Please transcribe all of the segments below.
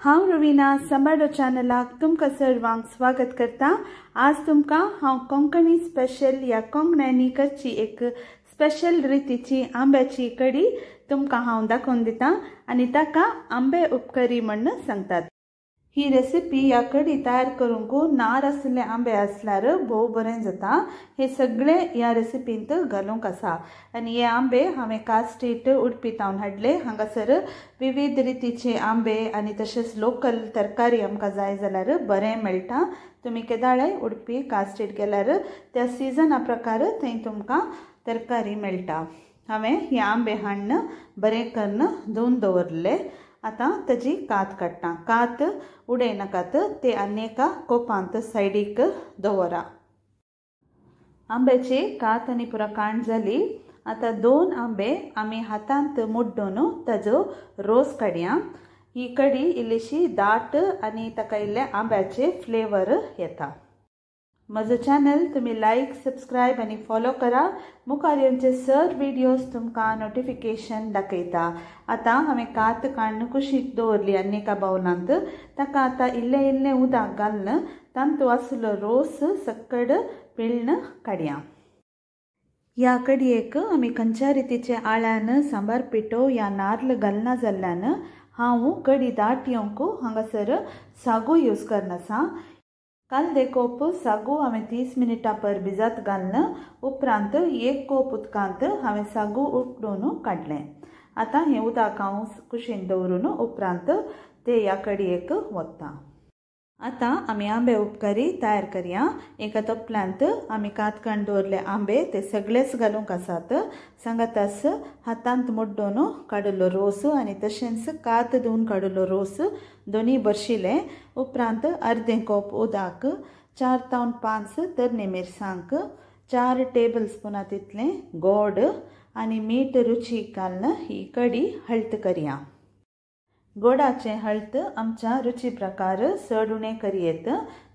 हांव रवीना संबाडो चॅनलाक तुमकां सर्वांक स्वागत करता। आज तुमकां हांव कोंकणी स्पेशल या कोंकण्यांनी करची एक स्पेशल रितीची आंब्याची कडी तुमकां हांव दाखोवन दिता आनी ताका आंबे उपकरी म्हणून सांगतात। ही रेसिपी या कडी तयार करूंक नार आसले आंबे असल्यार भोव बरें जाता। हे सगळे या रेसिपींत घालूंक आसा आनी हे आंबे हांवें कास्टेट उडपीतावन हाडले। हांगासर विविध रितीचे आंबे आनी तशेंच लोकल तरकारी आमकां जाय जाल्यार बरें मेळटा। तुमी केदाळे उडपी कास्टेट गेल्यार त्या सिजना प्रकार थंय तुमकां तरकारी मेळटा। हांवें हे आंबे हाडून बरें करून धुवन दवरले। आता ताजी कात काडटा। कात उडयनाकात, ते आनी एका कोपांत सायडीक दवरा। आंब्याची कात आनी पुरा कांड जाली। आता दोन आंबे आमी हातांत मुड्डून ताजो रोस काडया। ही कडी इल्लीशी दाट आनी ताका इल्ले आंब्याचे फ्लेवर येता। म्हजो चॅनल तुम्ही लाईक, सबस्क्राईब आनी फॉलो करा। मुखार येवचे सर व्हिडिओज तुमकां नोटिफिकेशन दाखयता। आता हांवें कात काडून कुशीक दवरली आनी एका बाउलांत। ताका आता इल्लें इल्लें उदक घालून तांतू आसलो रोस सक्कड पिळून काडया। ह्या कडयेक आमी खंयच्या रितीचे आळ्यान सांबार पिठो या नाल्ल घालना जाल्ल्यान हांव कडी दाट येवंक हांगासर सागू यूज करनासा। काल दे कोप सागू हांवें 30 मिनिटां पर भिजत घालून उपरांत एक कोप उदकांत हांवें सागू उकडून काडलें। आता हें उदक हांव कुशीन दवरून उपरांत ते ह्या कडयेक वता। आता आमी आंबे उपकारी तयार करया। एका तोपल्यांत आमी कात काडून दवरले आंबे ते सगळेच घालूंक आसात। सांगातास हातांत मुड्डून काडिल्लो रोस आनी तशेंच कात धुवन काडिल्लो रोस दोनी भरशिले। उपरांत अर्दें कोप उदक, 4 ते 5 तरणे मिरसांग, 4 टेबल स्पुना तितलें गोड आनी मीठ रुचीक घालून ही कडी हळद करया। गोडाचे हळद आमच्या रुची प्रकार चड उणें करयेत।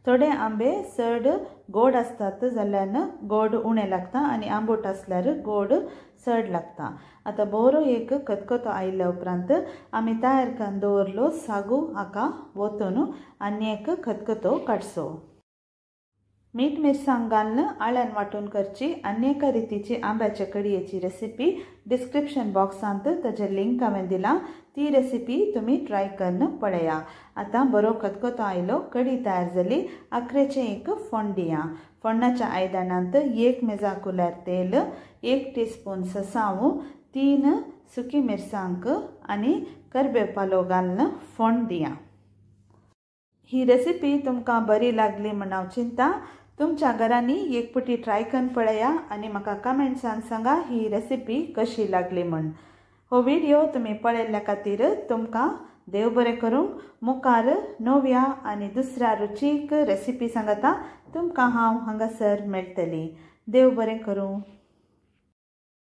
थोडे आंबे चड गोड आसतात जाल्यार गोड उणें लागता आनी आंबट आसल्यार गोड चड लागता। आता बरो एक खतखतो आयिल्ल्या उपरांत आमी तयार करून दवरलो सागू हाका वतून आनी एक खतखतो काडचो। मीठ मिरसांग घालून आळ्यान वांटून करची आनी एका रितीची आंब्याच्या कडयेची रेसिपी डिस्क्रिप्शन बॉक्सांत ताजे लिंक हांवें दिला। ती रेसिपी तुमी ट्राय करून पळया। आता बरो खतखतो आयलो, कडी तयार जाली। आखरेचें एक फोण्ण दिया। फोण्णाच्या आयदनांत 1 मेजाकुल्यार तेल, 1 टीस्पून ससाव, 3 सुकी मिरसांग आनी करबेपालो घालून फोण्ण दिया। ही रेसिपी तुमकां बरी लागली म्हण हांव चिंता। तुमच्या घरांनी एक पुटी ट्राय करून पळया आनी म्हाका कमेंट्सान सांगा ही रेसिपी कशी लागली म्हण। हो व्हिडिओ तुमी पळयल्ल्या खातीर तुमकां देव बरें करूं। मुखार नव्या आनी दुसऱ्या रुचीक रेसिपी सांगता तुमकां हांव हांगासर मेळटली। देव बरें करूं।